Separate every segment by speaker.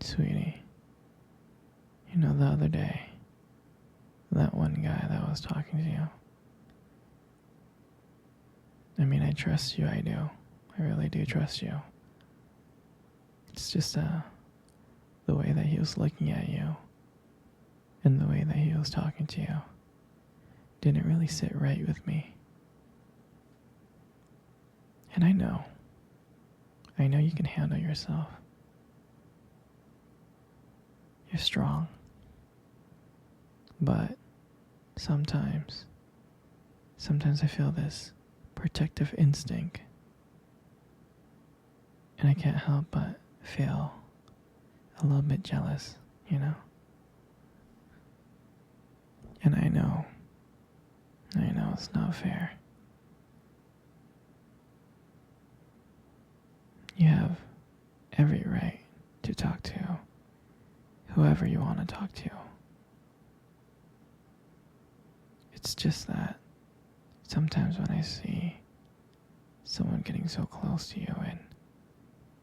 Speaker 1: Sweetie, you know the other day, that one guy that was talking to you. I mean, I trust you, I do. I really do trust you. It's just the way that he was looking at you and the way that he was talking to you didn't really sit right with me. And I know you can handle yourself. You're strong. But sometimes I feel this protective instinct. And I can't help but feel a little bit jealous, you know? And I know it's not fair. You have every right to talk to whoever you want to talk to. It's just that sometimes when I see someone getting so close to you and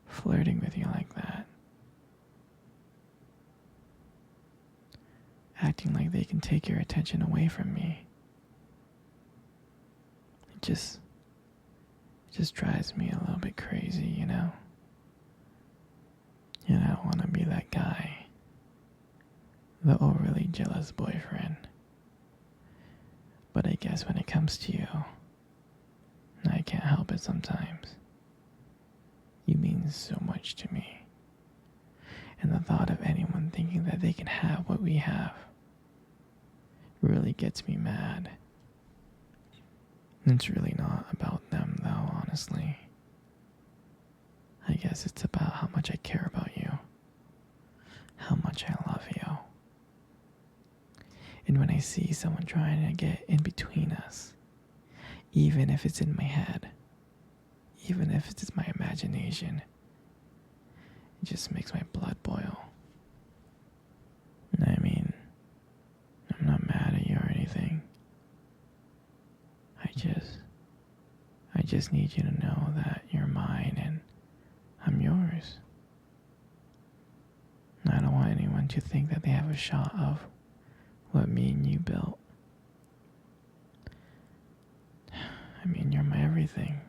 Speaker 1: flirting with you like that, acting like they can take your attention away from me, it just drives me a little bit crazy, you know? And I don't want to be that guy, the overly jealous boyfriend. But I guess when it comes to you, I can't help it sometimes. You mean so much to me. And the thought of anyone thinking that they can have what we have really gets me mad. It's really not about them, though, honestly. I guess it's about how much I care about you, how much I love you. And when I see someone trying to get in between us, even if it's in my head, even if it's my imagination, it just makes my blood boil. I mean, I'm not mad at you or anything. I just need you to know that you're mine and I'm yours. I don't want anyone to think that they have a shot of what me and you built. I mean, you're my everything.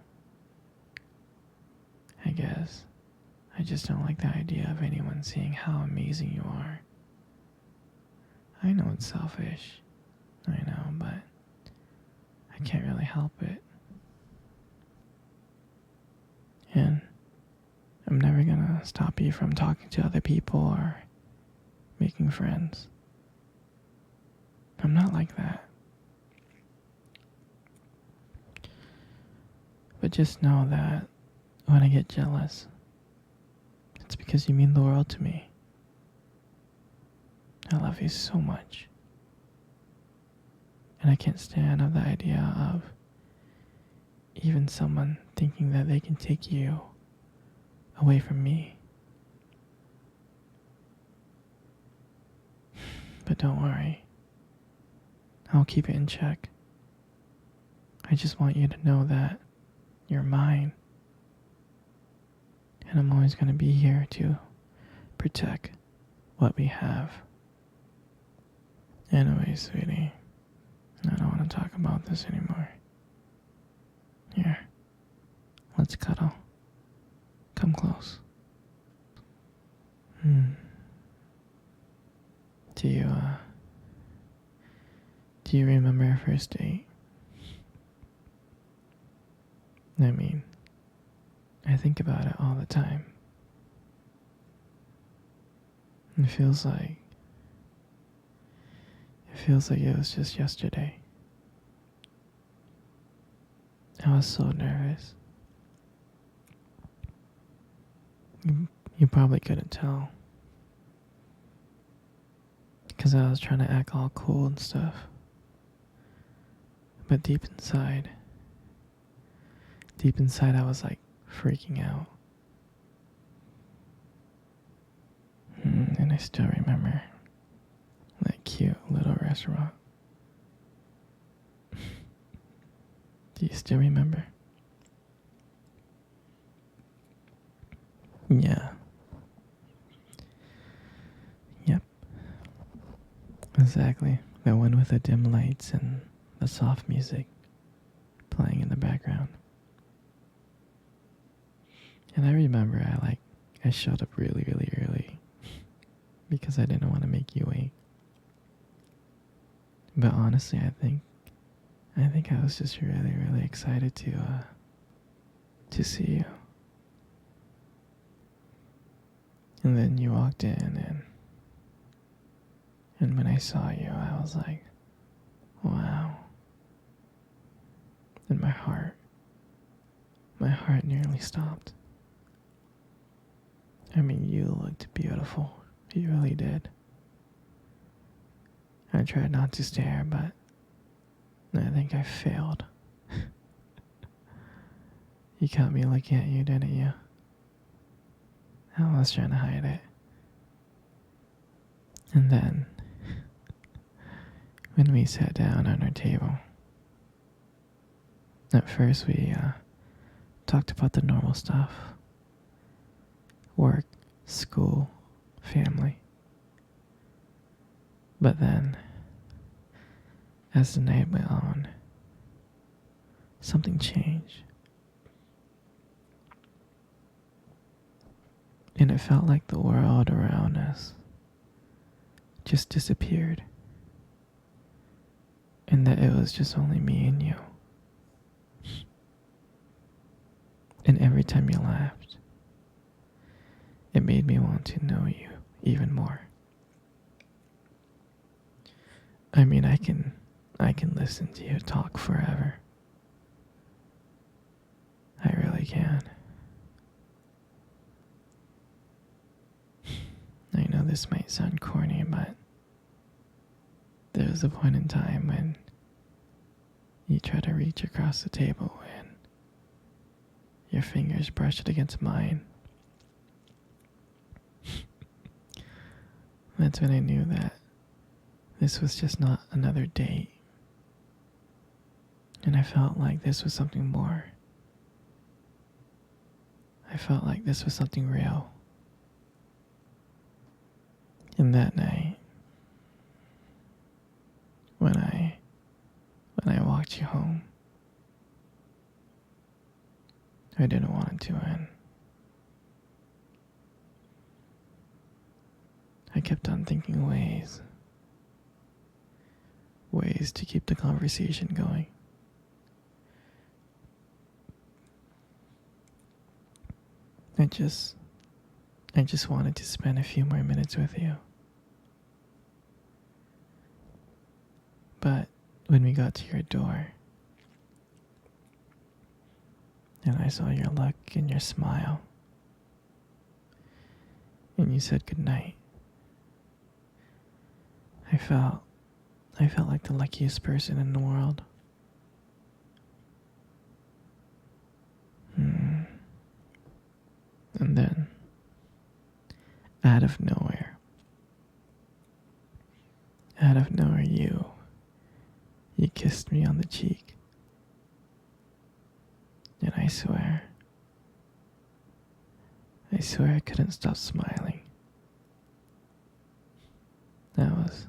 Speaker 1: I guess I just don't like the idea of anyone seeing how amazing you are. I know it's selfish. I know, but I can't really help it. And I'm never gonna stop you from talking to other people or making friends. I'm not like that. But just know that when I get jealous, it's because you mean the world to me. I love you so much. And I can't stand the idea of even someone thinking that they can take you away from me. But don't worry. I'll keep it in check. I just want you to know that you're mine. And I'm always going to be here to protect what we have. Anyway, sweetie, I don't want to talk about this anymore. Here, let's cuddle. Come close. Do you remember our first date? I mean, I think about it all the time. It feels like it was just yesterday. I was so nervous. You probably couldn't tell. Because I was trying to act all cool and stuff. But deep inside I was like freaking out. And I still remember that cute little restaurant. Do you still remember? Yeah. exactly. The one with the dim lights and the soft music playing in the background. And I remember I showed up really, really early because I didn't want to make you wait. But honestly, I think I was just really, really excited to see you. And then you walked in, and when I saw you, I was like, wow. And my heart nearly stopped. I mean, you looked beautiful. You really did. I tried not to stare, but I think I failed. You caught me looking at you, didn't you? I was trying to hide it. And then, when we sat down on our table, at first we talked about the normal stuff. Work, school, family. But then, as the night went on, something changed. And it felt like the world around us just disappeared. And that it was just only me and you. And every time you laughed, it made me want to know you even more. I mean, I can listen to you talk forever. I really can. I know this might sound corny, but there was a point in time when you tried to reach across the table and your fingers brushed against mine. That's when I knew that this was just not another date. And I felt like this was something more. I felt like this was something real. And that night, when I walked you home, I didn't want it to end. I kept on thinking ways to keep the conversation going. I just wanted to spend a few more minutes with you. But when we got to your door, and I saw your look and your smile, and you said goodnight, I felt like the luckiest person in the world. And then, out of nowhere, you kissed me on the cheek. And I swear I couldn't stop smiling. I was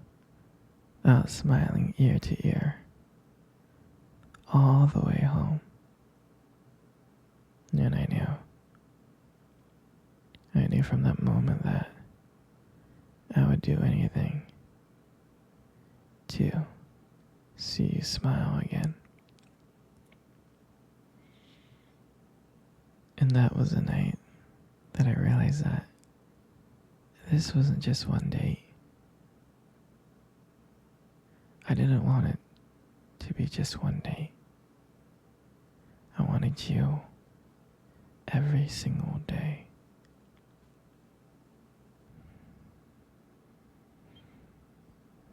Speaker 1: smiling ear to ear, all the way home. And I knew from that moment that I would do anything to see you smile again. And that was the night that I realized that this wasn't just one date. I didn't want it to be just one date. I wanted you every single day.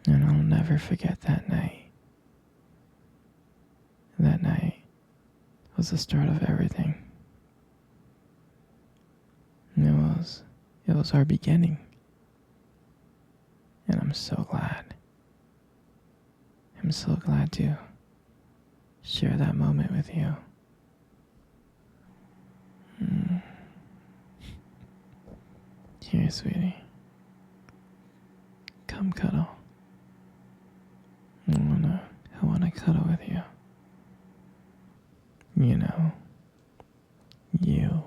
Speaker 1: And I'll never forget that night. That night was the start of everything. It was our beginning. And I'm so glad. I'm so glad to share that moment with you. Here, sweetie. Come cuddle. cuddle with you. You know, you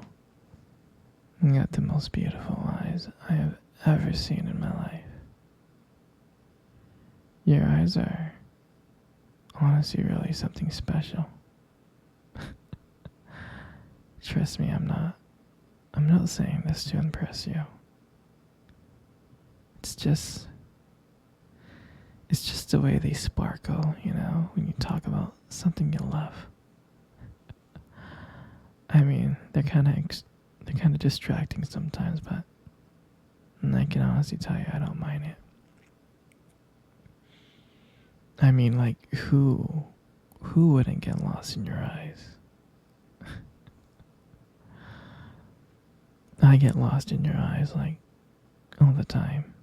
Speaker 1: got the most beautiful eyes I have ever seen in my life. Your eyes are honestly really something special. Trust me, I'm not saying this to impress you. It's just the way they sparkle, you know, when you talk about something you love. I mean, they're kind of distracting sometimes, but I can honestly tell you I don't mind it. I mean, like, who wouldn't get lost in your eyes? I get lost in your eyes, like, all the time.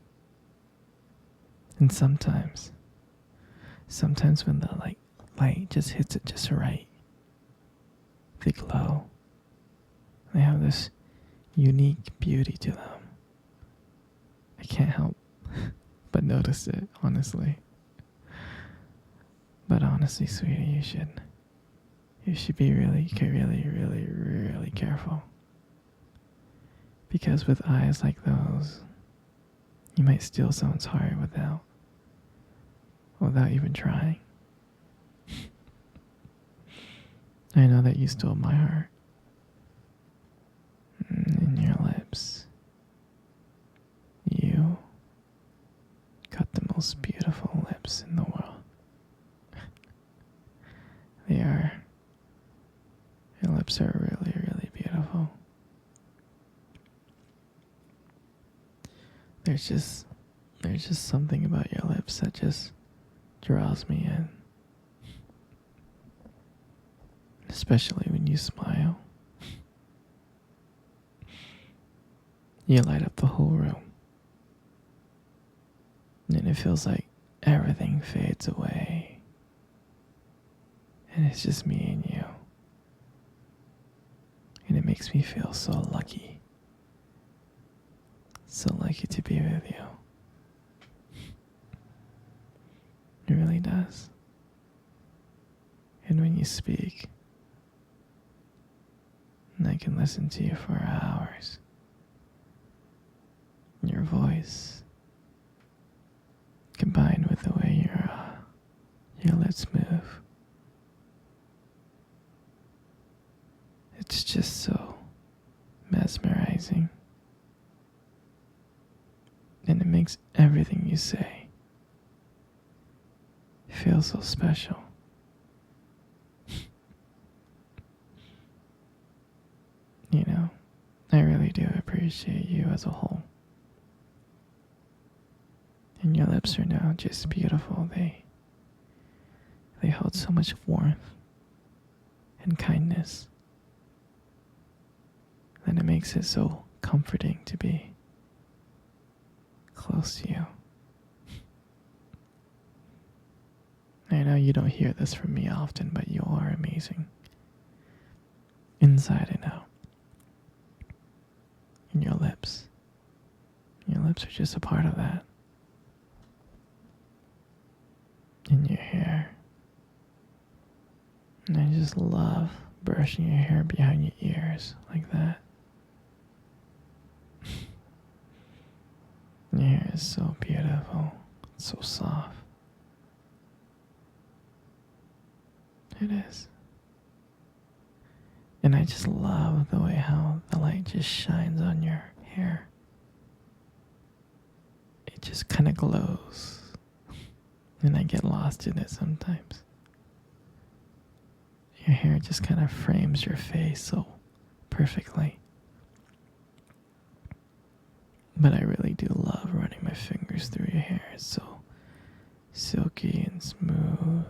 Speaker 1: And sometimes when the light just hits it just right, they glow. They have this unique beauty to them. I can't help but notice it, honestly. But honestly, sweetie, you should be really, really, really, really careful. Because with eyes like those, you might steal someone's heart without even trying. I know that you stole my heart. And your lips. You got the most beautiful lips in the world. Your lips are really, really beautiful. There's just something about your lips that just draws me in. Especially when you smile. You light up the whole room. And it feels like everything fades away. And it's just me and you. And it makes me feel so lucky. So lucky to be with you. It really does. And when you speak, I can listen to you for hours. Your voice, combined with the way your lips move, it's just so mesmerizing. And it makes everything you say feel so special. You know, I really do appreciate you as a whole. And your lips are now just beautiful. They hold so much warmth and kindness. And it makes it so comforting to be close to you. I know you don't hear this from me often, but you are amazing. Inside and out. And your lips. Your lips are just a part of that. And your hair. And I just love brushing your hair behind your ears like that. Your hair is so beautiful. It's so soft. It is. And I just love the way how the light just shines on your hair. It just kind of glows. And I get lost in it sometimes. Your hair just kind of frames your face so perfectly. But I really do love running my fingers through your hair. It's so silky and smooth.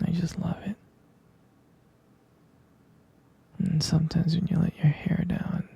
Speaker 1: I just love it. And sometimes when you let your hair down,